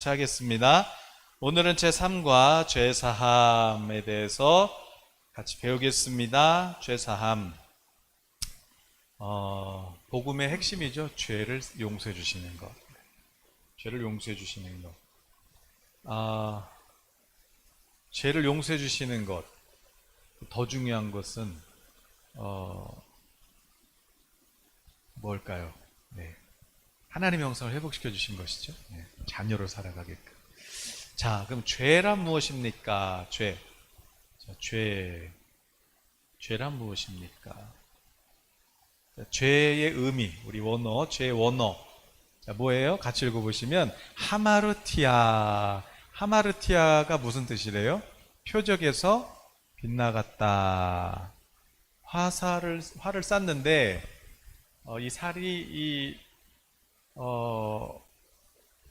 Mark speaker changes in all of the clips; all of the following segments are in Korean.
Speaker 1: 하겠습니다. 오늘은 제3과 죄사함에 대해서 같이 배우겠습니다. 죄사함. 복음의 핵심이죠. 죄를 용서해 주시는 것. 죄를 용서해 주시는 것. 죄를 용서해 주시는 것. 더 중요한 것은 뭘까요? 네. 하나님의 형상을 회복시켜 주신 것이죠. 네. 자녀로 살아가게끔. 자, 그럼 죄란 무엇입니까? 죄. 자, 죄란 무엇입니까? 자, 죄의 의미, 우리 원어, 죄의 원어. 자, 뭐예요? 같이 읽어보시면, 하마르티아. 하마르티아가 무슨 뜻이래요? 표적에서 빗나갔다. 화를 쐈는데, 이 살이,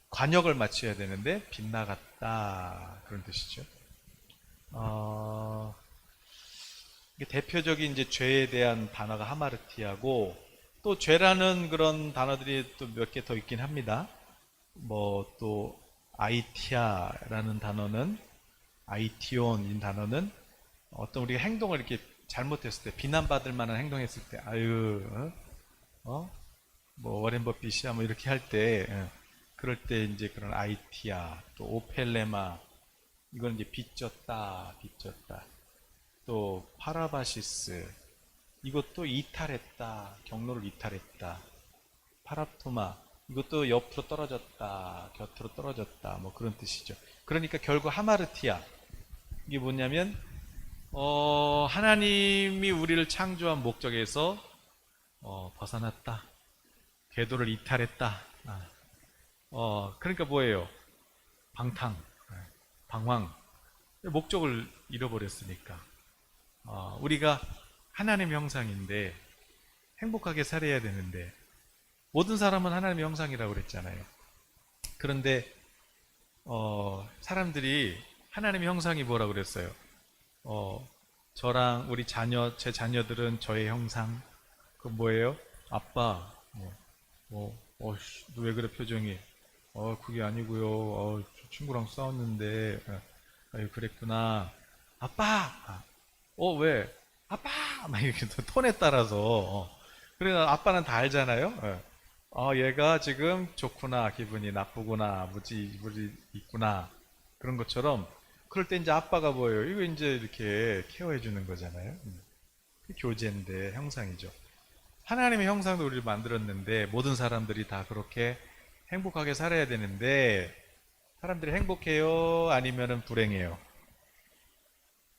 Speaker 1: 관역을 맞춰야 되는데 빗나갔다 그런 뜻이죠. 이게 대표적인 이제 죄에 대한 단어가 하마르티아고, 또 죄라는 그런 단어들이 또 몇 개 더 있긴 합니다. 뭐 또 아이티아라는 단어는, 아이티온인 단어는 어떤 우리가 행동을 이렇게 잘못했을 때, 비난받을 만한 행동했을 때, 뭐 워렌 버핏이야 뭐 이렇게 할 때, 그럴 때 이제 그런 아이티아, 또 오펠레마, 이건 이제 빚졌다. 또 파라바시스, 이것도 이탈했다, 경로를 이탈했다. 파랍토마, 이것도 옆으로 떨어졌다, 곁으로 떨어졌다, 뭐 그런 뜻이죠. 그러니까 결국 하마르티아, 이게 뭐냐면 하나님이 우리를 창조한 목적에서 벗어났다, 궤도를 이탈했다. 그러니까 뭐예요? 방탕, 방황, 목적을 잃어버렸으니까. 우리가 하나님의 형상인데 행복하게 살아야 되는데, 모든 사람은 하나님의 형상이라고 그랬잖아요. 그런데 사람들이 하나님의 형상이 뭐라고 그랬어요? 저랑 우리 제 자녀들은 저의 형상. 그 뭐예요? 아빠, 너 왜 그래 표정이? 그게 아니고요. 저 친구랑 싸웠는데, 그랬구나. 아빠! 왜? 아빠! 막 이렇게 또 톤에 따라서. 그래, 아빠는 다 알잖아요. 얘가 지금 좋구나, 기분이 나쁘구나, 무리 있구나. 그런 것처럼, 그럴 때 이제 아빠가 뭐예요? 이거 이제 이렇게 케어해 주는 거잖아요. 교제인데, 형상이죠. 하나님의 형상도 우리를 만들었는데, 모든 사람들이 다 그렇게 행복하게 살아야 되는데, 사람들이 행복해요? 아니면은 불행해요?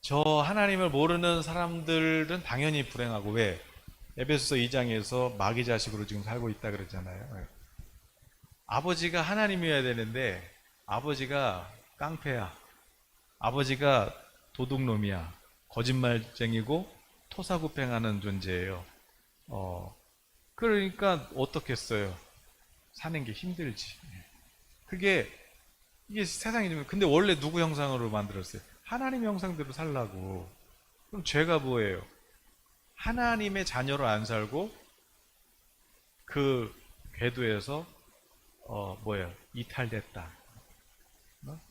Speaker 1: 저 하나님을 모르는 사람들은 당연히 불행하고, 왜? 에베소서 2장에서 마귀 자식으로 지금 살고 있다 그랬잖아요. 아버지가 하나님이어야 되는데 아버지가 깡패야. 아버지가 도둑놈이야. 거짓말쟁이고 토사구팽하는 존재예요. 그러니까 어떻겠어요? 사는 게 힘들지. 그게 이게 세상이 좀, 근데 원래 누구 형상으로 만들었어요? 하나님 형상대로 살라고. 그럼 죄가 뭐예요? 하나님의 자녀로 안 살고 그 궤도에서 이탈됐다,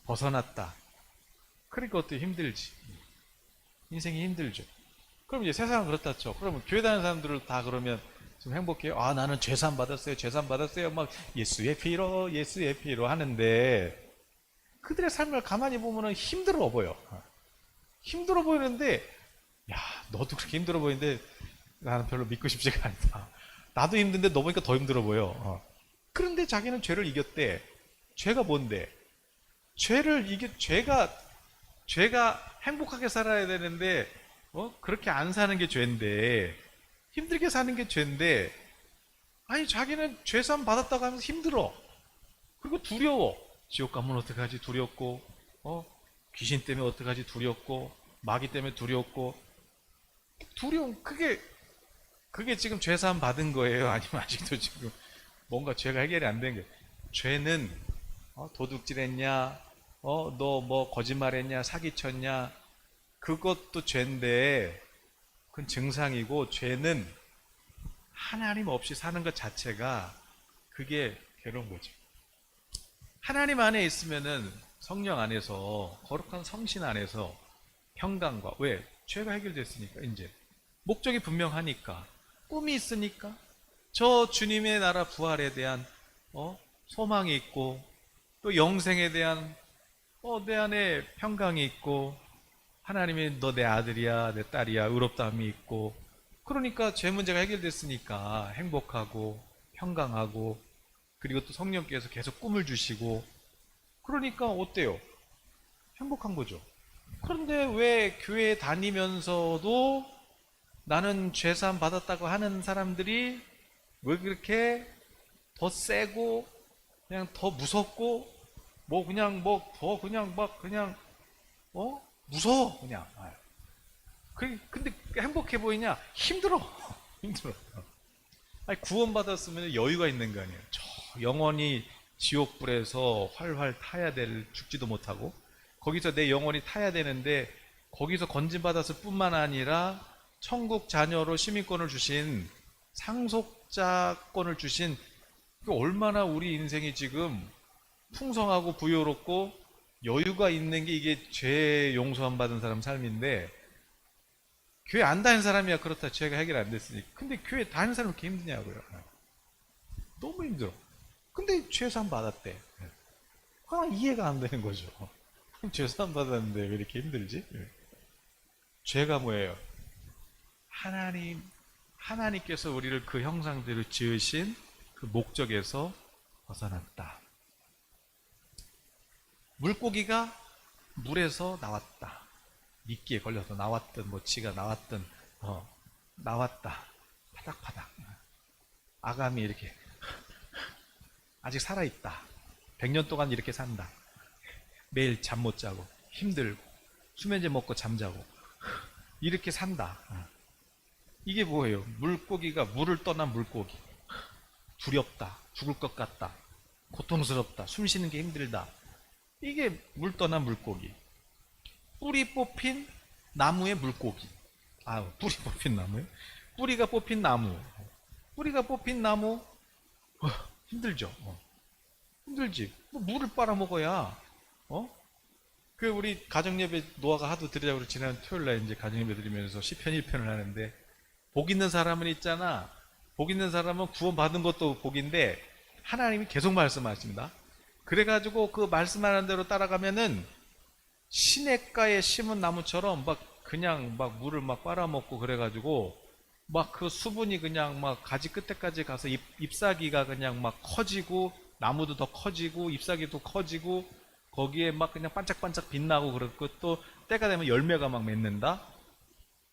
Speaker 1: 벗어났다. 그러니까 어떻게 힘들지. 인생이 힘들죠. 그럼 이제 세상은 그렇다 쳐. 그러면 교회 다니는 사람들을 다 그러면 좀 행복해요? 나는 죄산 받았어요, 죄산 받았어요, 막 예수의 피로 하는데, 그들의 삶을 가만히 보면은 힘들어 보여. 힘들어 보이는데, 야, 너도 그렇게 힘들어 보이는데 나는 별로 믿고 싶지가 않다. 나도 힘든데 너 보니까 더 힘들어 보여. 그런데 자기는 죄를 이겼대. 죄가 뭔데? 죄가 행복하게 살아야 되는데, 그렇게 안 사는 게 죄인데, 힘들게 사는 게 죄인데, 아니, 자기는 죄산 받았다고 하면서 힘들어. 그리고 두려워. 지옥 가면 어떡하지? 두렵고, 귀신 때문에 어떡하지? 두렵고, 마귀 때문에 두렵고, 그게 지금 죄산 받은 거예요? 아니면 아직도 지금 뭔가 죄가 해결이 안 된 거예요? 죄는 도둑질했냐, 너 뭐 거짓말했냐, 사기쳤냐, 그것도 죄인데 그건 증상이고, 죄는 하나님 없이 사는 것 자체가 그게 괴로운 거죠. 하나님 안에 있으면은 성령 안에서 거룩한 성신 안에서 평강과 왜? 죄가 해결됐으니까 이제 목적이 분명하니까 꿈이 있으니까 저 주님의 나라 부활에 대한 소망이 있고 또 영생에 대한 내 안에 평강이 있고 하나님이 너 내 아들이야 내 딸이야 의롭다함이 있고 그러니까 죄 문제가 해결됐으니까 행복하고 평강하고 그리고 또 성령께서 계속 꿈을 주시고 그러니까 어때요? 행복한 거죠. 그런데 왜 교회 다니면서도 나는 죄사함 받았다고 하는 사람들이 왜 그렇게 더 세고 그냥 더 무섭고 뭐 그냥 뭐 더 그냥 막 그냥 무서워 그냥. 근데 행복해 보이냐? 힘들어. 힘들어. 아니, 구원받았으면 여유가 있는 거 아니에요. 저 영원히 지옥불에서 활활 타야 될 죽지도 못하고 거기서 내 영혼이 타야 되는데 거기서 건진받았을 뿐만 아니라 천국 자녀로 시민권을 주신 상속자권을 주신 얼마나 우리 인생이 지금 풍성하고 부유롭고 여유가 있는 게 이게 죄 용서함 받은 사람 삶인데 교회 안 다니는 사람이야 그렇다 죄가 해결 안 됐으니 근데 교회 다니는 사람이 이렇게 힘드냐고요. 너무 힘들어. 근데 죄사함 받았대. 그냥 이해가 안 되는 거죠. 죄사함 받았는데 왜 이렇게 힘들지? 죄가 뭐예요? 하나님께서 우리를 그 형상대로 지으신 그 목적에서 벗어났다. 물고기가 물에서 나왔다. 미끼에 걸려서 나왔든 뭐 지가 나왔든 나왔다. 파닥파닥. 아감이 이렇게 아직 살아있다. 100년 동안 이렇게 산다. 매일 잠 못 자고 힘들고 수면제 먹고 잠자고 이렇게 산다. 이게 뭐예요? 물고기가 물을 떠난 물고기. 두렵다. 죽을 것 같다. 고통스럽다. 숨 쉬는 게 힘들다. 이게 물 떠난 물고기. 뿌리 뽑힌 나무의 물고기. 뿌리 뽑힌 나무요? 뿌리가 뽑힌 나무. 뿌리가 뽑힌 나무 힘들죠. 힘들지. 뭐 물을 빨아먹어야 그 우리 가정예배 노아가 하도 드리자고 지난 토요일날 이제 가정예배 드리면서 시편 1편을 하는데 복 있는 사람은 있잖아. 복 있는 사람은 구원받은 것도 복인데 하나님이 계속 말씀하십니다. 그래가지고 그 말씀하는 대로 따라가면은 시냇가에 심은 나무처럼 막 그냥 막 물을 막 빨아먹고 그래가지고 막 그 수분이 그냥 막 가지 끝에까지 가서 잎사귀가 그냥 막 커지고 나무도 더 커지고 잎사귀도 커지고 거기에 막 그냥 반짝반짝 빛나고 그렇고 또 때가 되면 열매가 막 맺는다.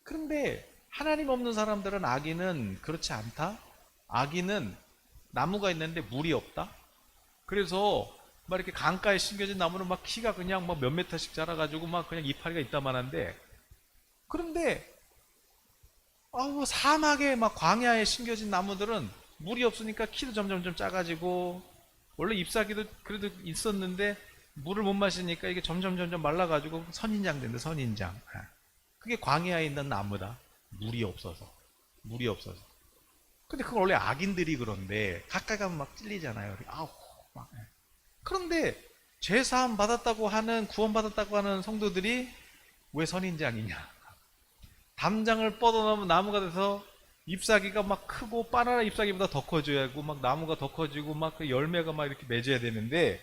Speaker 1: 그런데 하나님 없는 사람들은 아기는 그렇지 않다. 아기는 나무가 있는데 물이 없다. 그래서 막 이렇게 강가에 심겨진 나무는 막 키가 그냥 막 몇 메타씩 자라가지고 막 그냥 이파리가 있다만한데 그런데 사막에 막 광야에 심겨진 나무들은 물이 없으니까 키도 점점 작아지고 원래 잎사귀도 그래도 있었는데 물을 못 마시니까 이게 점점 말라가지고 선인장 된다. 선인장. 그게 광야에 있는 나무다. 물이 없어서. 근데 그건 원래 악인들이 그런데 가까이 가면 막 찔리잖아요. 막. 그런데 죄사함 받았다고 하는 구원받았다고 하는 성도들이 왜 선인장이냐? 담장을 뻗어놓으면 나무가 돼서 잎사귀가 막 크고 바나나 잎사귀보다 더 커져야 하고 막 나무가 더 커지고 막 그 열매가 막 이렇게 맺어야 되는데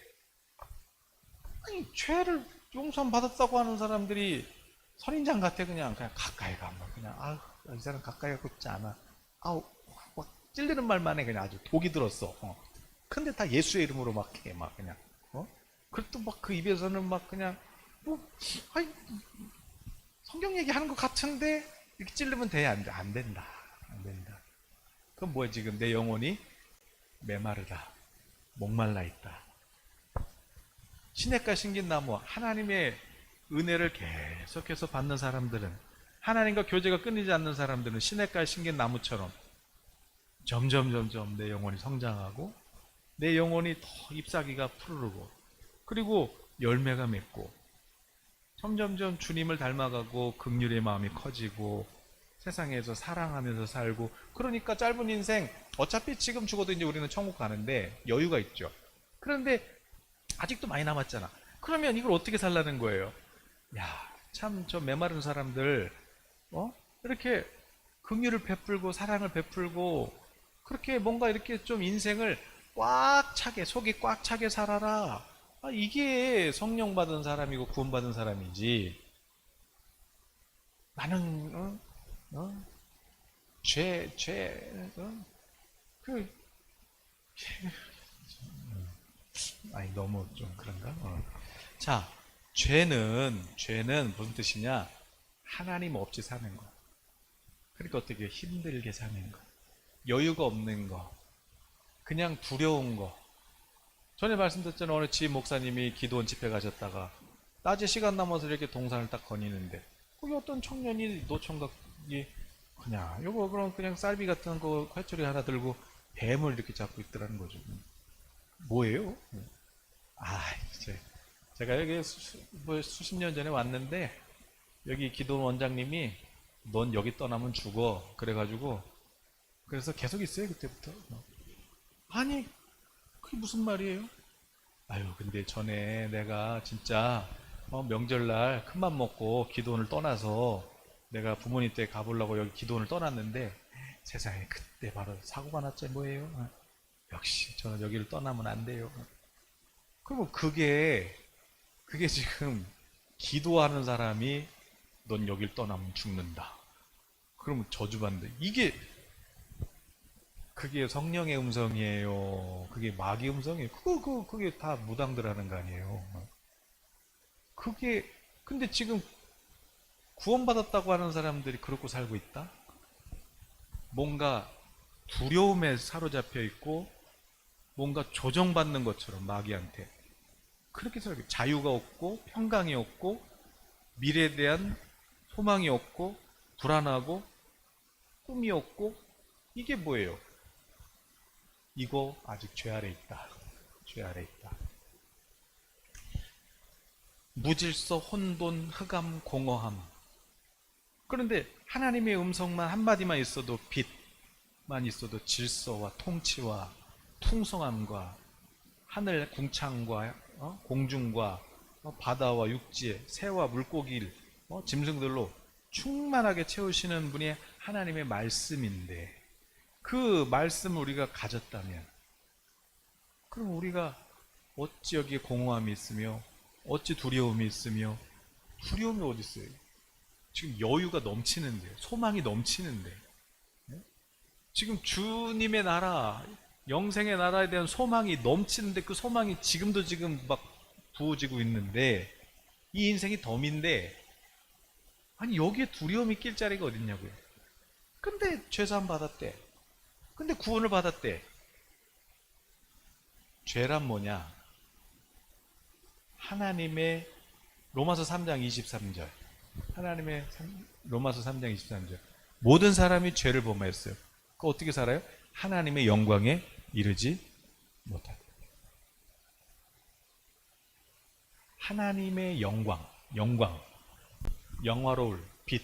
Speaker 1: 아니 죄를 용서함 받았다고 하는 사람들이 선인장 같아. 그냥 가까이 가면 그냥 이 사람 가까이 가고 있지 않아. 막 찔리는 말만 해. 그냥 아주 독이 들었어. 근데 다 예수의 이름으로 막 해. 막 그냥 그래도 막 그 입에서는 막 그냥 성경 얘기하는 것 같은데 이렇게 찔르면 돼. 안 된다. 그럼 뭐야? 지금 내 영혼이 메마르다. 목말라 있다. 시냇가 심긴 나무, 하나님의 은혜를 계속해서 받는 사람들은, 하나님과 교제가 끊이지 않는 사람들은 시냇가에 심긴 나무처럼 점점 내 영혼이 성장하고 내 영혼이 더 잎사귀가 푸르르고 그리고 열매가 맺고 점점 주님을 닮아가고 긍휼의 마음이 커지고 세상에서 사랑하면서 살고. 그러니까 짧은 인생 어차피 지금 죽어도 이제 우리는 천국 가는데 여유가 있죠. 그런데 아직도 많이 남았잖아. 그러면 이걸 어떻게 살라는 거예요? 야, 참 저 메마른 사람들 어? 이렇게 긍휼을 베풀고 사랑을 베풀고 그렇게 뭔가 이렇게 좀 인생을 꽉 차게 속이 꽉 차게 살아라. 아, 이게 성령 받은 사람이고 구원 받은 사람이지. 나는 어? 그 아니 너무 좀 그런가? 자, 죄는 무슨 뜻이냐? 하나님 없이 사는 거. 그러니까 어떻게 힘들게 사는 거, 여유가 없는 거, 그냥 두려운 거. 전에 말씀드렸잖아요. 어느 지임 목사님이 기도원 집회 가셨다가 낮에 시간 남아서 이렇게 동산을 딱 거니는데 거기 어떤 청년이 노총각이 그냥 요거 그럼 그냥 쌀비 같은 거 활초리 하나 들고 뱀을 이렇게 잡고 있더라는 거죠. 뭐예요? 아, 이제 제가 여기 뭐 수십 년 전에 왔는데 여기 기도원 원장님이 넌 여기 떠나면 죽어. 그래가지고 그래서 계속 있어요 그때부터. 아니 그게 무슨 말이에요? 아유 근데 전에 내가 진짜 명절날 큰맘 먹고 기도원을 떠나서 내가 부모님 댁 가보려고 여기 기도원을 떠났는데 세상에 그때 바로 사고가 났죠. 뭐예요? 역시 저는 여기를 떠나면 안 돼요. 그러면 그게 지금 기도하는 사람이 넌 여길 떠나면 죽는다. 그러면 저주받는다. 그게 성령의 음성이에요. 그게 마귀 음성이에요. 그게 다 무당들 하는 거 아니에요. 그게, 근데 지금 구원받았다고 하는 사람들이 그렇고 살고 있다? 뭔가 두려움에 사로잡혀 있고, 뭔가 조정받는 것처럼 마귀한테. 그렇게 살고, 자유가 없고, 평강이 없고, 미래에 대한 소망이 없고, 불안하고, 꿈이 없고, 이게 뭐예요? 이거 아직 죄 아래 있다. 죄 아래 있다. 무질서, 혼돈, 흑암, 공허함. 그런데 하나님의 음성만 한마디만 있어도 빛만 있어도 질서와 통치와 풍성함과 하늘 궁창과 공중과 바다와 육지, 새와 물고기, 짐승들로 충만하게 채우시는 분이 하나님의 말씀인데 그 말씀을 우리가 가졌다면 그럼 우리가 어찌 여기에 공허함이 있으며 어찌 두려움이 있으며 두려움이 어디 있어요? 지금 여유가 넘치는데요. 소망이 넘치는데 지금 주님의 나라 영생의 나라에 대한 소망이 넘치는데 그 소망이 지금 막 부어지고 있는데 이 인생이 덤인데 아니 여기에 두려움이 낄 자리가 어딨냐고요. 근데 죄사함 받았대. 근데 구원을 받았대. 죄란 뭐냐? 하나님의 로마서 3장 23절 하나님의 로마서 3장 23절 모든 사람이 죄를 범하였어요. 그 어떻게 살아요? 하나님의 영광에 이르지 못하다. 하나님의 영광 영화로울 빛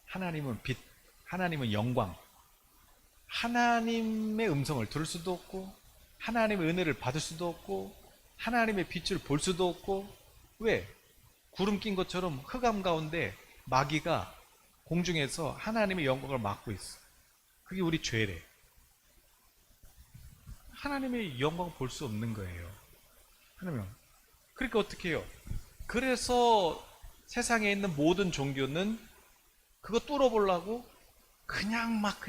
Speaker 1: 하나님은 빛 하나님은 영광 하나님의 음성을 들을 수도 없고 하나님의 은혜를 받을 수도 없고 하나님의 빛을 볼 수도 없고 왜? 구름 낀 것처럼 흑암 가운데 마귀가 공중에서 하나님의 영광을 막고 있어. 그게 우리 죄래. 하나님의 영광을 볼 수 없는 거예요. 하나님. 그러니까 어떻게 해요? 그래서 세상에 있는 모든 종교는 그거 뚫어보려고 그냥 막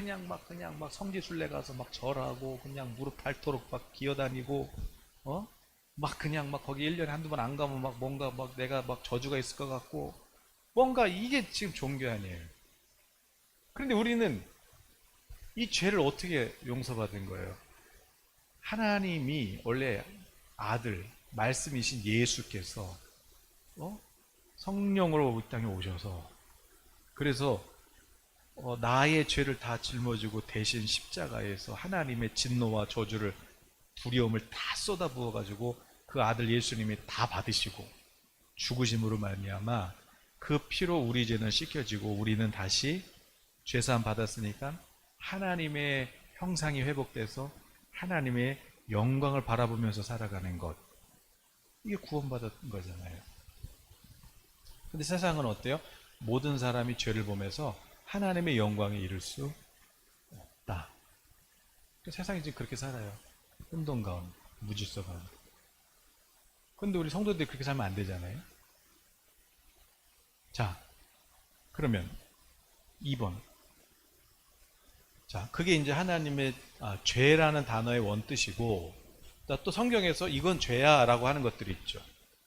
Speaker 1: 성지순례 가서 막 절하고 그냥 무릎 닳도록 막 기어다니고 막 그냥 막 거기 1년에 한두 번 안 가면 막 뭔가 막 내가 막 저주가 있을 것 같고 뭔가 이게 지금 종교 아니에요. 그런데 우리는 이 죄를 어떻게 용서받은 거예요? 하나님이 원래 아들 말씀이신 예수께서 성령으로 이 땅에 오셔서 그래서 나의 죄를 다 짊어지고 대신 십자가에서 하나님의 진노와 저주를 두려움을 다 쏟아부어 가지고 그 아들 예수님이 다 받으시고 죽으심으로 말미암아 그 피로 우리 죄는 씻겨지고 우리는 다시 죄사함 받았으니까 하나님의 형상이 회복돼서 하나님의 영광을 바라보면서 살아가는 것. 이게 구원받은 거잖아요. 근데 세상은 어때요? 모든 사람이 죄를 범해서 하나님의 영광에 이를 수 없다. 세상이 지금 그렇게 살아요. 혼돈 가운데, 무질서 가운데. 근데 우리 성도들이 그렇게 살면 안 되잖아요. 자, 그러면 2번. 자, 그게 이제 하나님의 죄라는 단어의 원뜻이고, 또 성경에서 이건 죄야 라고 하는 것들이 있죠.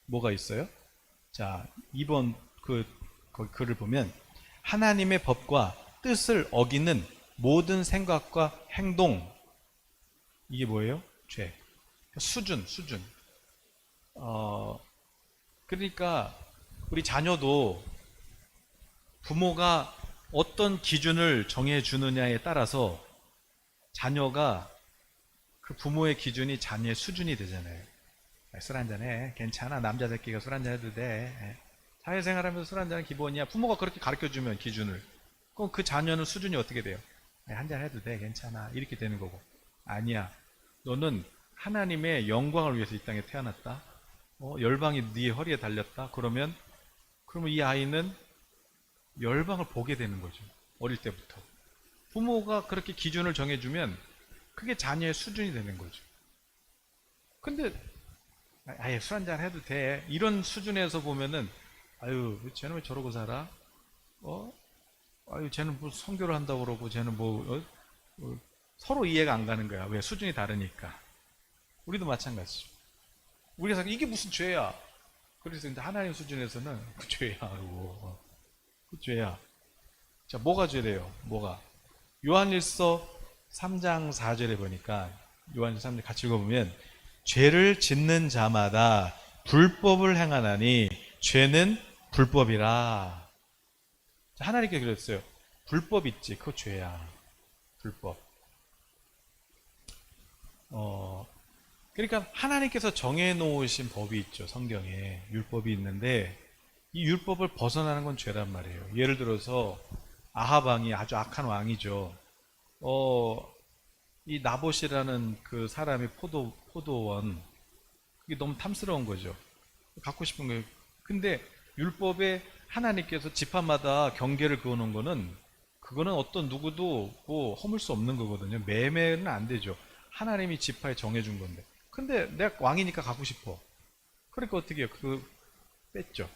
Speaker 1: 뭐가 있어요? 자, 2번 거기 글을 보면 하나님의 법과 뜻을 어기는 모든 생각과 행동, 이게 뭐예요? 죄. 수준. 그러니까 우리 자녀도 부모가 어떤 기준을 정해주느냐에 따라서 자녀가 그 부모의 기준이 자녀의 수준이 되잖아요. 술 한잔해. 괜찮아. 남자 새끼가 술 한잔해도 돼. 사회생활하면서 술 한잔은 기본이야. 부모가 그렇게 가르쳐주면 기준을. 그럼 그 자녀는 수준이 어떻게 돼요? 한잔해도 돼. 괜찮아. 이렇게 되는 거고. 아니야. 너는 하나님의 영광을 위해서 이 땅에 태어났다. 열방이 네 허리에 달렸다. 그러면 이 아이는 열방을 보게 되는 거죠. 어릴 때부터. 부모가 그렇게 기준을 정해주면 그게 자녀의 수준이 되는 거죠. 근데 아예 술 한잔 해도 돼. 이런 수준에서 보면은 아유, 쟤는 왜 저러고 살아? 아유, 쟤는 뭐 선교를 한다고 그러고 쟤는 서로 이해가 안 가는 거야. 왜? 수준이 다르니까. 우리도 마찬가지죠. 우리가 이게 무슨 죄야? 그래서 이제 하나님 수준에서는 그 죄야. 그 죄야. 자, 뭐가 죄래요? 뭐가? 요한일서 3장 4절에 보니까 요한일서 3장 같이 읽어보면 죄를 짓는 자마다 불법을 행하나니 죄는 불법이라. 자, 하나님께 그랬어요. 불법 있지. 그거 죄야. 불법. 그러니까 하나님께서 정해놓으신 법이 있죠. 성경에 율법이 있는데 이 율법을 벗어나는 건 죄란 말이에요. 예를 들어서 아합 왕이 아주 악한 왕이죠. 이 나봇이라는 그 사람의 포도원, 그게 너무 탐스러운 거죠. 갖고 싶은 거예요. 근데 율법에 하나님께서 지파마다 경계를 그어놓은 거는 그거는 어떤 누구도 허물 수 없는 거거든요. 매매는 안 되죠. 하나님이 지파에 정해준 건데. 근데 내가 왕이니까 갖고 싶어. 그러니까 어떻게 해요? 뺐죠.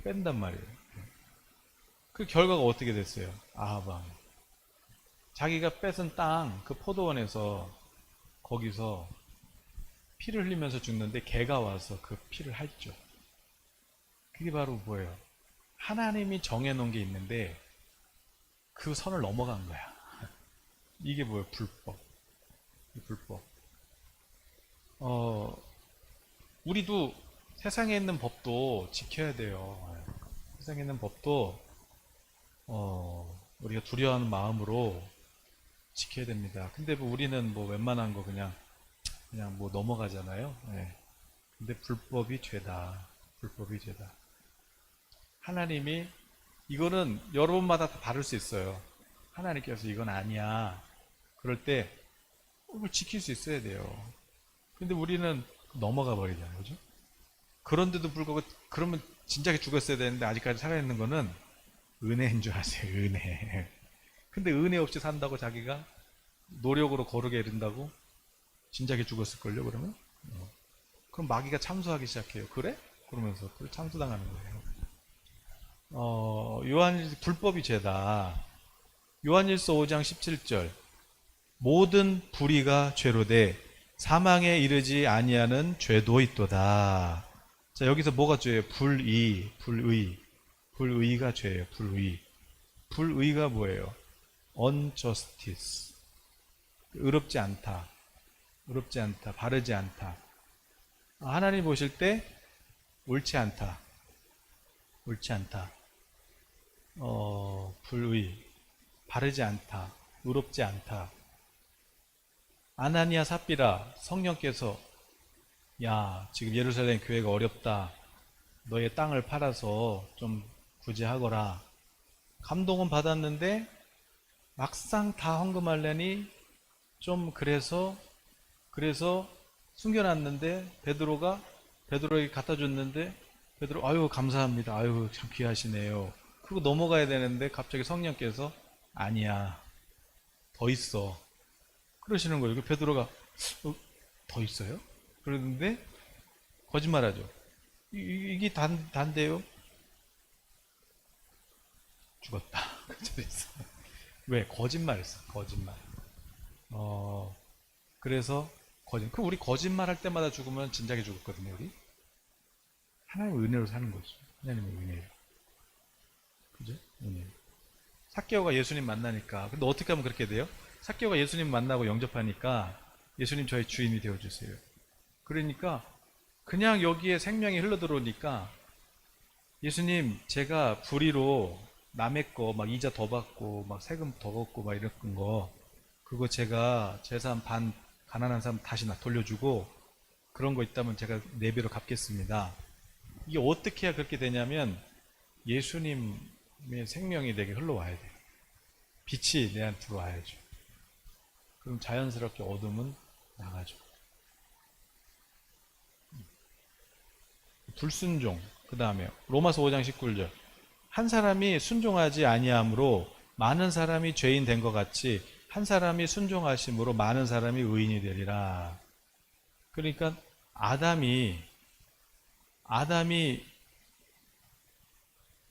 Speaker 1: 뺀단 말이에요. 그 결과가 어떻게 됐어요? 아합 왕. 자기가 뺏은 땅, 그 포도원에서 거기서 피를 흘리면서 죽는데 개가 와서 그 피를 핥죠. 그게 바로 뭐예요? 하나님이 정해놓은 게 있는데 그 선을 넘어간 거야. 이게 뭐예요? 불법. 불법. 우리도 세상에 있는 법도 지켜야 돼요. 세상에 있는 법도 우리가 두려워하는 마음으로 지켜야 됩니다. 근데 우리는 웬만한 거 그냥 넘어가잖아요. 네. 근데 불법이 죄다. 불법이 죄다. 하나님이 이거는 여러분마다 다 다를 수 있어요. 하나님께서 이건 아니야. 그럴 때 이걸 지킬 수 있어야 돼요. 근데 우리는 넘어가 버리잖아요. 그죠? 그런데도 불구하고 그러면 진작에 죽었어야 되는데 아직까지 살아있는 거는 은혜인 줄 아세요. 은혜. 근데 은혜 없이 산다고 자기가 노력으로 거룩에 이른다고 진작에 죽었을걸요. 그러면 그럼 마귀가 참소하기 시작해요. 그래? 그러면서 참소당하는 거예요. 불법이 죄다. 요한일서 5장 17절 모든 불의가 죄로 돼 사망에 이르지 아니하는 죄도 있도다. 자, 여기서 뭐가 죄예요? 불의가 죄예요. 불의가 뭐예요? unjustice. 의롭지 않다. 바르지 않다. 하나님 보실 때 옳지 않다. 불의, 바르지 않다. 의롭지 않다. 아나니아 삽비라 성령께서 야, 지금 예루살렘 교회가 어렵다. 너의 땅을 팔아서 좀 구제하거라. 감동은 받았는데 막상 다 헌금하려니 좀 그래서 숨겨놨는데 베드로에게 갖다 줬는데 베드로 아유 감사합니다. 아유 참 귀하시네요. 그리고 넘어가야 되는데 갑자기 성령께서 아니야 더 있어 그러시는 거예요. 베드로가 더 있어요? 그러는데 거짓말하죠. 이게 단데요? 죽었다. 왜? 거짓말했어. 거짓말. 그래서 그럼 우리 거짓말할 때마다 죽으면 진작에 죽었거든요. 우리 하나님의 은혜로 사는 거죠. 하나님의 은혜로. 그죠? 은혜. 삭개오가 예수님 만나니까. 근데 어떻게 하면 그렇게 돼요? 삭개오가 예수님 만나고 영접하니까 예수님 저희 주인이 되어주세요. 그러니까 그냥 여기에 생명이 흘러들어오니까 예수님 제가 불의로 남의 거 막 이자 더 받고 막 세금 더 걷고 막 이랬던 거 그거 제가 재산 반 가난한 사람 다시 돌려주고 그런 거 있다면 제가 4배로 갚겠습니다. 이게 어떻게 해야 그렇게 되냐면 예수님의 생명이 내게 흘러와야 돼요. 빛이 내한테 들어와야죠. 그럼 자연스럽게 어둠은 나가죠. 불순종. 그 다음에 로마서 5장 19절 한 사람이 순종하지 아니함으로 많은 사람이 죄인 된 것 같이 한 사람이 순종하심으로 많은 사람이 의인이 되리라. 그러니까 아담이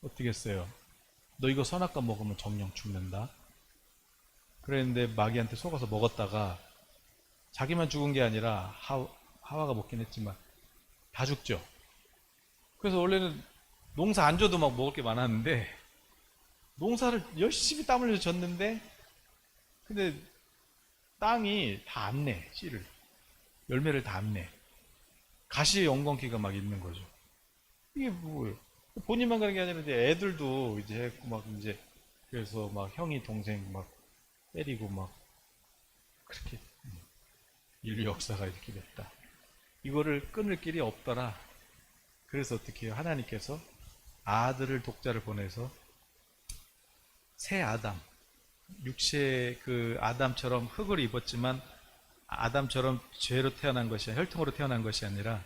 Speaker 1: 어떻게 했어요? 너 이거 선악과 먹으면 정령 죽는다. 그랬는데 마귀한테 속아서 먹었다가 자기만 죽은 게 아니라 하와가 먹긴 했지만 다 죽죠. 그래서 원래는 농사 안 줘도 막 먹을 게 많았는데 농사를 열심히 땀 흘려 줬는데 근데 땅이 다 안 내. 씨를 열매를 다 안 내. 가시의 엉겅퀴가 막 있는 거죠. 이게 뭐예요? 본인만 그런 게 아니라 이제 애들도 이제 했고 막 이제 그래서 막 형이 동생 막 때리고 막 그렇게 인류 역사가 이렇게 됐다. 이거를 끊을 길이 없더라. 그래서 어떻게 해요? 하나님께서 아들을 독자를 보내서 새 아담, 육체 그 아담처럼 흙을 입었지만 아담처럼 죄로 태어난 것이 혈통으로 태어난 것이 아니라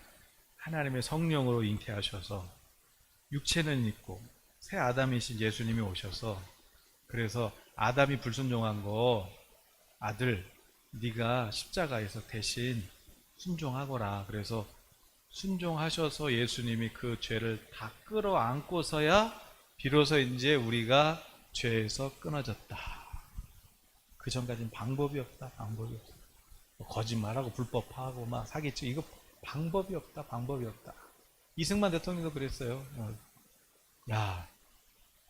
Speaker 1: 하나님의 성령으로 잉태하셔서 육체는 있고 새 아담이신 예수님이 오셔서 그래서 아담이 불순종한 거 아들 네가 십자가에서 대신 순종하거라. 그래서 순종하셔서 예수님이 그 죄를 다 끌어안고서야 비로소 이제 우리가 죄에서 끊어졌다. 그 전까지는 방법이 없다. 방법이 없다. 거짓말하고 불법하고 막 사기치고 이거 방법이 없다. 방법이 없다. 이승만 대통령도 그랬어요. 야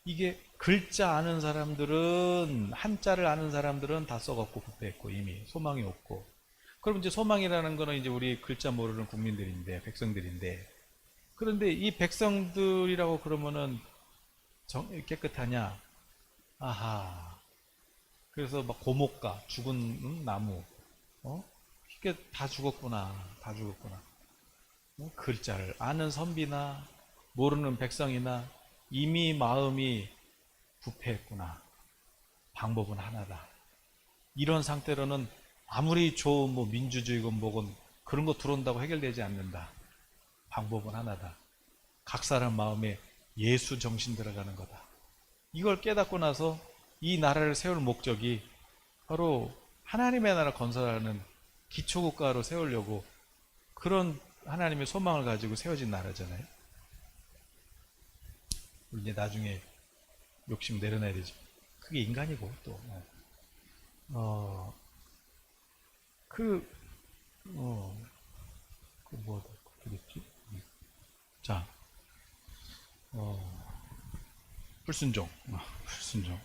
Speaker 1: 이게 글자 아는 사람들은 한자를 아는 사람들은 다 썩었고 부패했고 이미 소망이 없고 그럼 이제 소망이라는 거는 이제 우리 글자 모르는 국민들인데 백성들인데 그런데 이 백성들이라고 그러면은 깨끗하냐? 아하. 그래서 막 고목가 죽은 나무 이게 다 죽었구나. 다 죽었구나. 글자를 아는 선비나 모르는 백성이나 이미 마음이 부패했구나. 방법은 하나다. 이런 상태로는 아무리 좋은 뭐 민주주의건 뭐건 그런 거 들어온다고 해결되지 않는다. 방법은 하나다. 각 사람 마음에 예수 정신 들어가는 거다. 이걸 깨닫고 나서 이 나라를 세울 목적이 바로 하나님의 나라 건설하는 기초국가로 세우려고 그런 하나님의 소망을 가지고 세워진 나라잖아요. 우리 이제 나중에 욕심 내려놔야 되죠. 그게 인간이고 또 뭐 되겠지? 자, 불순종, 불순종.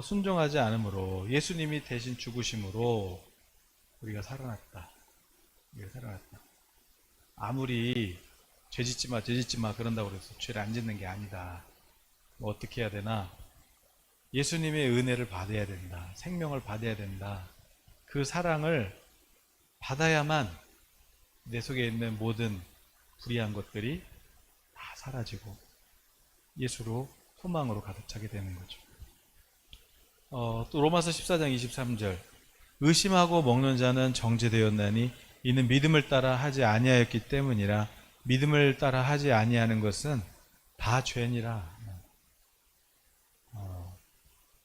Speaker 1: 순종하지 않으므로 예수님이 대신 죽으심으로 우리가 살아났다. 우리가 살아났다. 아무리 죄 짓지 마 그런다고 그래서 죄를 안 짓는 게 아니다. 뭐 어떻게 해야 되나? 예수님의 은혜를 받아야 된다. 생명을 받아야 된다. 그 사랑을 받아야만 내 속에 있는 모든 불의한 것들이 다 사라지고 예수로 소망으로 가득 차게 되는 거죠. 또 로마서 14장 23절 의심하고 먹는 자는 정죄되었나니 이는 믿음을 따라 하지 아니하였기 때문이라. 믿음을 따라 하지 아니하는 것은 다 죄니라.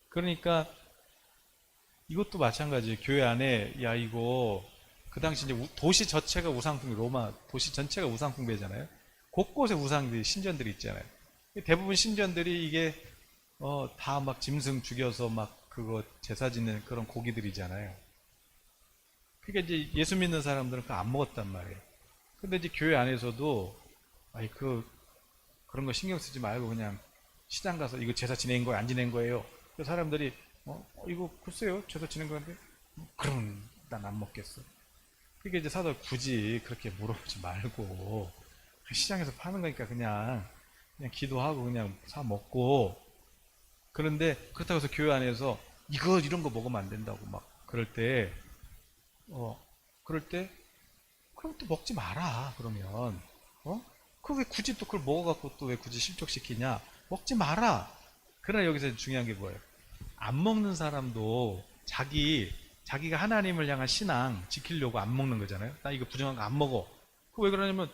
Speaker 1: 그러니까 이것도 마찬가지예요. 교회 안에 야 이거 그 당시 이제 도시 전체가 우상숭배, 로마 도시 전체가 우상숭배잖아요. 곳곳에 우상들이 신전들이 있잖아요. 대부분 신전들이 이게 다 막 짐승 죽여서 막 그거 제사 지는 그런 고기들이잖아요. 그러니까 이제 예수 믿는 사람들은 그거 안 먹었단 말이에요. 근데 이제 교회 안에서도 아이 그런 거 신경 쓰지 말고 그냥 시장 가서 이거 제사 지낸 거예요, 안 지낸 거예요. 그 사람들이 이거 글쎄요 제사 지낸 건데 그럼 난 안 먹겠어. 그게 이제 사도 굳이 그렇게 물어보지 말고 시장에서 파는 거니까 그냥 기도하고 그냥 사 먹고. 그런데 그렇다고 해서 교회 안에서 이런 거 먹으면 안 된다고 막 그럴 때 그럼 또 먹지 마라. 그러면 그 왜 굳이 또 그걸 먹어갖고 또 왜 굳이 실족시키냐. 먹지 마라. 그러나 여기서 중요한 게 뭐예요? 안 먹는 사람도 자기가 하나님을 향한 신앙 지키려고 안 먹는 거잖아요. 나 이거 부정한 거 안 먹어. 그 왜 그러냐면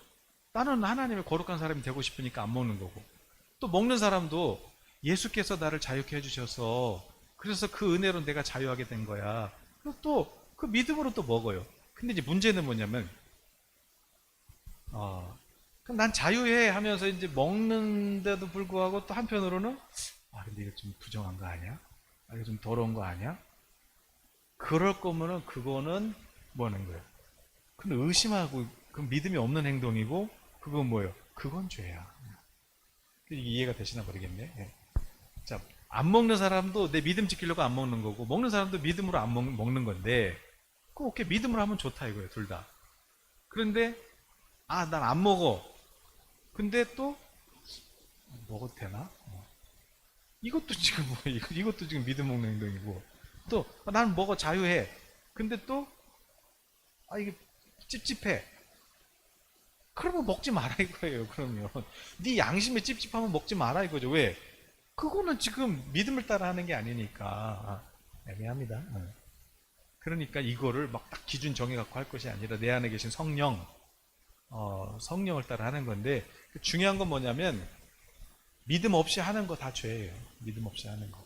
Speaker 1: 나는 하나님의 거룩한 사람이 되고 싶으니까 안 먹는 거고, 또 먹는 사람도 예수께서 나를 자유케 해주셔서 그래서 그 은혜로 내가 자유하게 된 거야. 그리고 또 그 믿음으로 또 먹어요. 근데 이제 문제는 뭐냐면 그럼 난 자유해 하면서 이제 먹는데도 불구하고 또 한편으로는 근데 이거 좀 부정한 거 아니야? 이거 좀 더러운 거 아니야? 그럴 거면은 그거는 뭐 하는 거예요? 근데 의심하고 그 믿음이 없는 행동이고 그건 뭐예요? 그건 죄야. 이게 이해가 되시나 모르겠네. 예. 자, 안 먹는 사람도 내 믿음 지키려고 안 먹는 거고 먹는 사람도 믿음으로 안 먹는 건데 그 오케이 믿음으로 하면 좋다 이거예요. 둘 다. 그런데 난 안 먹어. 근데 또 먹어도 되나? 이것도 지금 이것도 지금 믿음 먹는 행동이고 또 나는 먹어 자유해. 근데 또 이게 찝찝해. 그러면 먹지 마라 이거예요. 그러면 네 양심에 찝찝하면 먹지 마라 이거죠. 왜? 그거는 지금 믿음을 따라 하는 게 아니니까 애매합니다. 그러니까 이거를 막 딱 기준 정해갖고 할 것이 아니라 내 안에 계신 성령을 따라 하는 건데 중요한 건 뭐냐면 믿음 없이 하는 거 다 죄예요. 믿음 없이 하는 거.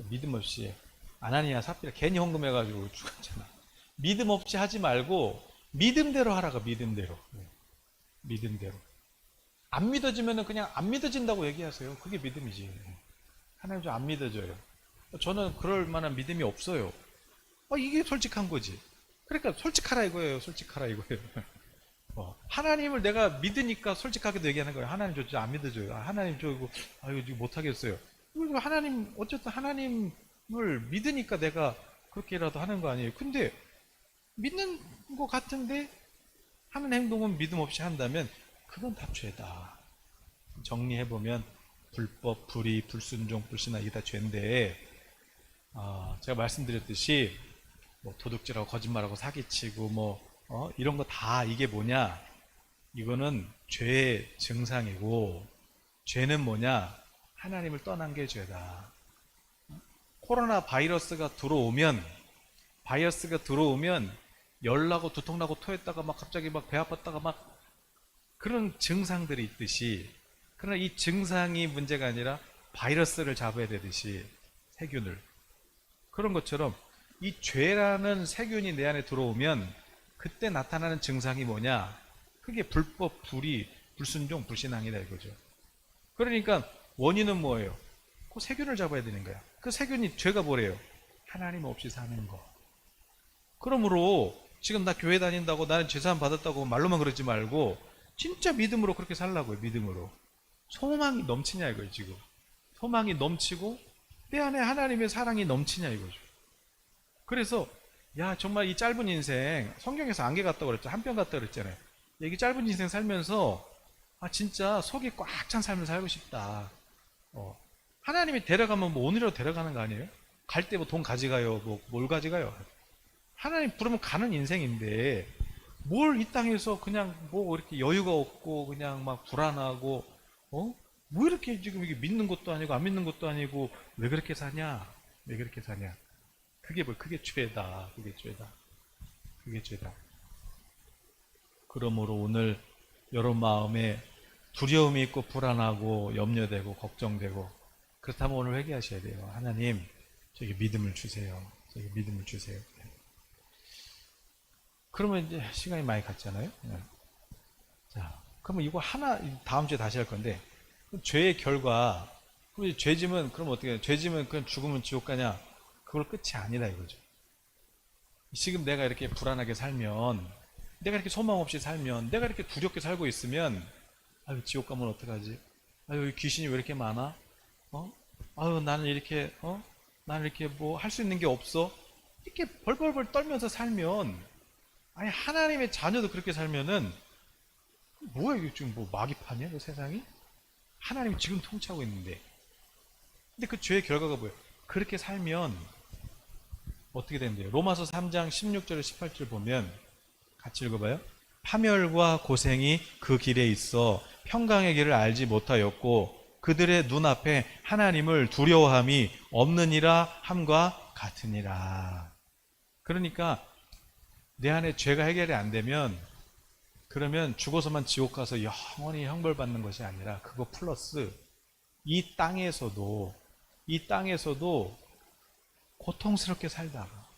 Speaker 1: 믿음 없이 아나니아 삽비라 괜히 헌금해가지고 죽었잖아. 믿음 없이 하지 말고 믿음대로 하라고. 믿음대로. 안 믿어지면은 그냥 안 믿어진다고 얘기하세요. 그게 믿음이지. 하나님 좀 안 믿어져요. 저는 그럴 만한 믿음이 없어요. 이게 솔직한 거지. 그러니까 솔직하라 이거예요. 하나님을 내가 믿으니까 솔직하게도 얘기하는 거예요. 하나님 저 진짜 안 믿어져요. 하나님 저 이거 못하겠어요. 하나님 어쨌든 하나님을 믿으니까 내가 그렇게라도 하는 거 아니에요. 근데 믿는 거 같은데 하는 행동은 믿음 없이 한다면 그건 다 죄다. 정리해보면 불법, 불의, 불순종, 불신앙 이게 다 죄인데 제가 말씀드렸듯이 도둑질하고 거짓말하고 사기치고 이런 거 다 이게 뭐냐? 이거는 죄의 증상이고 죄는 뭐냐? 하나님을 떠난 게 죄다. 코로나 바이러스가 들어오면 열나고 두통나고 토했다가 막 갑자기 막 배 아팠다가 막 그런 증상들이 있듯이, 그러나 이 증상이 문제가 아니라 바이러스를 잡아야 되듯이 세균을, 그런 것처럼 이 죄라는 세균이 내 안에 들어오면 그때 나타나는 증상이 뭐냐? 그게 불법, 불의, 불순종, 불신앙이다 이거죠. 그러니까 원인은 뭐예요? 그 세균을 잡아야 되는 거야. 그 세균이 죄가 뭐래요? 하나님 없이 사는 거. 그러므로 지금 나 교회 다닌다고 나는 죄사함 받았다고 말로만 그러지 말고 진짜 믿음으로 그렇게 살라고요. 믿음으로. 소망이 넘치냐 이거예요. 지금 소망이 넘치고 내 안에 하나님의 사랑이 넘치냐 이거죠. 그래서 정말 이 짧은 인생, 성경에서 안개 같다고 그랬죠. 한 뼘 같다고 그랬잖아요. 이 짧은 인생 살면서 진짜 속이 꽉 찬 삶을 살고 싶다. 하나님이 데려가면 오늘이라도 데려가는 거 아니에요? 갈 때 돈 가져가요? 뭘 가져가요? 하나님 부르면 가는 인생인데 뭘 이 땅에서 그냥 이렇게 여유가 없고 그냥 막 불안하고 뭐 이렇게 지금 이게 믿는 것도 아니고 안 믿는 것도 아니고 왜 그렇게 사냐? 왜 그렇게 사냐? 그게 뭐, 그게 죄다. 그게 죄다. 그게 죄다. 그러므로 오늘 여러분 마음에 두려움이 있고 불안하고 염려되고 걱정되고 그렇다면 오늘 회개하셔야 돼요. 하나님, 저에게 믿음을 주세요. 저에게 믿음을 주세요. 그러면 이제 시간이 많이 갔잖아요. 네. 자, 그러면 이거 하나 다음 주에 다시 할 건데 죄의 결과, 그럼 죄짐은 그럼 어떻게 해요? 죄짐은 그냥 죽으면 지옥 가냐? 그걸 끝이 아니다 이거죠. 지금 내가 이렇게 불안하게 살면, 내가 이렇게 소망 없이 살면, 내가 이렇게 두렵게 살고 있으면, 아유 지옥 가면 어떡하지? 아유 귀신이 왜 이렇게 많아? 아유 나는 이렇게 나는 이렇게 뭐 할 수 있는 게 없어? 이렇게 벌벌벌 떨면서 살면, 아니 하나님의 자녀도 그렇게 살면은 뭐야 이게 지금 뭐 마귀판이야 그 세상이? 하나님이 지금 통치하고 있는데. 근데 그 죄의 결과가 뭐예요? 그렇게 살면 어떻게 된대요? 로마서 3장 16절 18절 보면 같이 읽어봐요. 파멸과 고생이 그 길에 있어 평강의 길을 알지 못하였고 그들의 눈앞에 하나님을 두려워함이 없느니라 함과 같으니라. 그러니까 내 안에 죄가 해결이 안 되면, 그러면 죽어서만 지옥 가서 영원히 형벌받는 것이 아니라 그거 플러스 이 땅에서도 고통스럽게 살다가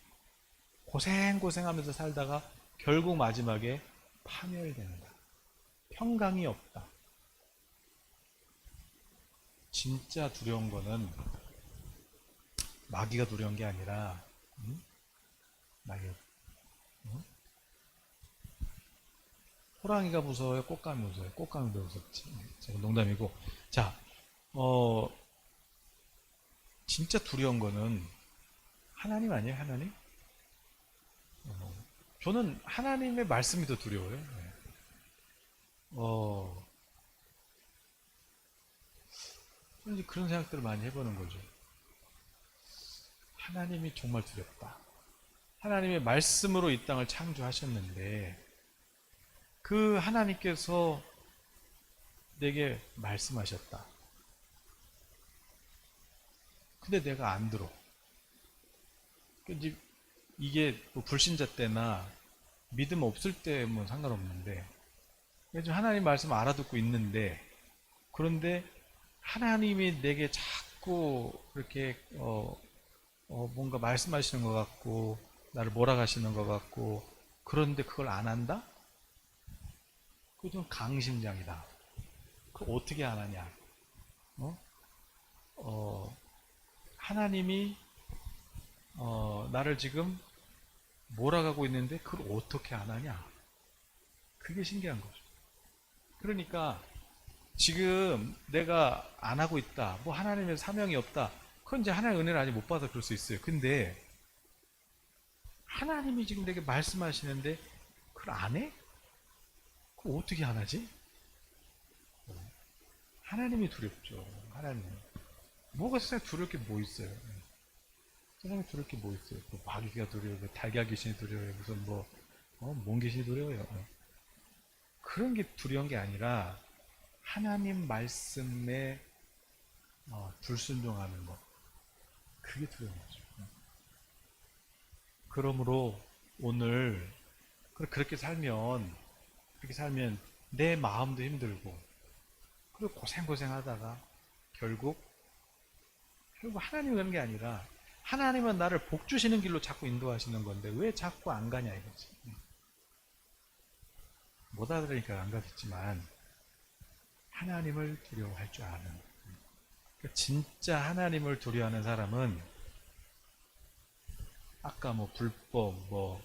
Speaker 1: 고생하면서 살다가 결국 마지막에 파멸된다. 평강이 없다. 진짜 두려운 거는 마귀가 두려운 게 아니라 마귀가, 호랑이가 무서워요? 꽃감이 무서워요? 꽃감이 더 무섭지. 제가 농담이고. 자, 진짜 두려운 거는 하나님 아니에요? 하나님? 저는 하나님의 말씀이 더 두려워요. 네. 이제 그런 생각들을 많이 해보는 거죠. 하나님이 정말 두렵다. 하나님의 말씀으로 이 땅을 창조하셨는데 그 하나님께서 내게 말씀하셨다. 근데 내가 안 들어. 이게 뭐 불신자 때나 믿음 없을 때면 상관없는데, 하나님 말씀 알아듣고 있는데, 그런데 하나님이 내게 자꾸 이렇게 뭔가 말씀하시는 것 같고 나를 몰아가시는 것 같고, 그런데 그걸 안 한다? 그거 좀 강심장이다. 그걸 어떻게 안 하냐? 하나님이 나를 지금 몰아가고 있는데 그걸 어떻게 안 하냐? 그게 신기한 거죠. 그러니까 지금 내가 안 하고 있다, 뭐 하나님의 사명이 없다, 그건 이제 하나님의 은혜를 아직 못 받아서 그럴 수 있어요. 근데 하나님이 지금 내게 말씀하시는데 그걸 안 해? 그걸 어떻게 안 하지? 하나님이 두렵죠. 하나님. 뭐가 세상에 두려울 게 뭐 있어요? 세상에 두려울 게 뭐 있어요? 뭐 마귀가 두려워요, 달걀 귀신이 두려워요, 무슨 뭔 귀신이 두려워요. 그런 게 두려운 게 아니라 하나님 말씀에 불순종하는 것, 그게 두려운 거죠. 그러므로 오늘 그렇게 살면 내 마음도 힘들고, 그리고 고생하다가 결국 하나님이 그런 게 아니라 하나님은 나를 복 주시는 길로 자꾸 인도하시는 건데 왜 자꾸 안 가냐 이거지. 못 알아들으니까 안 가겠지만 하나님을 두려워할 줄 아는, 그러니까 진짜 하나님을 두려워하는 사람은 아까 뭐 불법, 뭐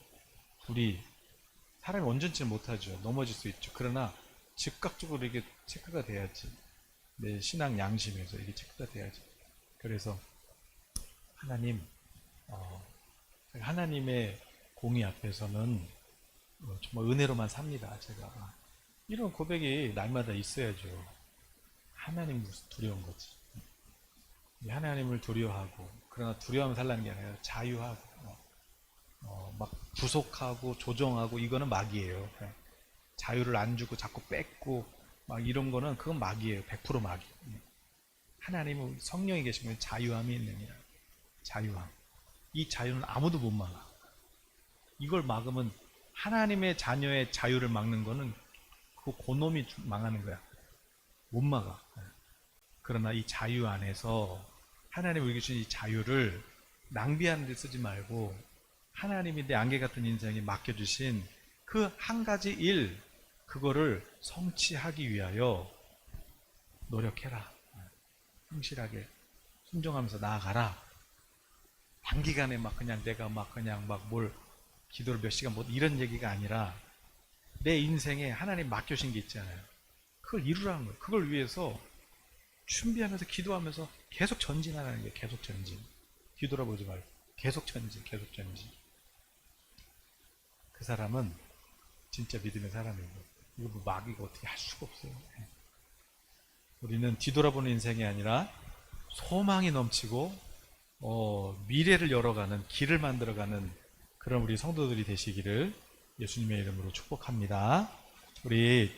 Speaker 1: 불의, 사람이 온전치 못하죠. 넘어질 수 있죠. 그러나 즉각적으로 이게 체크가 돼야지. 내 신앙 양심에서 이게 체크가 돼야지. 그래서 하나님의 공의 앞에서는 정말 은혜로만 삽니다. 제가 이런 고백이 날마다 있어야죠. 하나님 두려운 거지. 하나님을 두려워하고, 그러나 두려워하면 살라는 게 아니라 자유하고, 막 구속하고 조정하고, 이거는 마귀예요. 자유를 안 주고 자꾸 뺏고 막 이런 거는 그건 마귀예요. 100% 마귀. 하나님은 성령이 계시면 자유함이 있느니라. 자유함. 이 자유는 아무도 못 막아. 이걸 막으면 하나님의 자녀의 자유를 막는 거는 그 고놈이 망하는 거야. 못 막아. 그러나 이 자유 안에서 하나님이 우리에게 주신 이 자유를 낭비하는 데 쓰지 말고 하나님이 내 안개 같은 인생에 맡겨주신 그 한 가지 일, 그거를 성취하기 위하여 노력해라. 성실하게 순종하면서 나아가라. 단기간에 막 그냥 내가 막 그냥 막 뭘 기도를 몇 시간 못 이런 얘기가 아니라 내 인생에 하나님 맡겨주신 게 있잖아요. 그걸 이루라는 거예요. 그걸 위해서 준비하면서 기도하면서 계속 전진하라는 게 계속 전진. 뒤돌아보지 말고 계속 전진, 계속 전진. 그 사람은 진짜 믿음의 사람이고 이거 뭐 마귀가 어떻게 할 수가 없어요. 우리는 뒤돌아보는 인생이 아니라 소망이 넘치고 미래를 열어가는 길을 만들어가는 그런 우리 성도들이 되시기를 예수님의 이름으로 축복합니다. 우리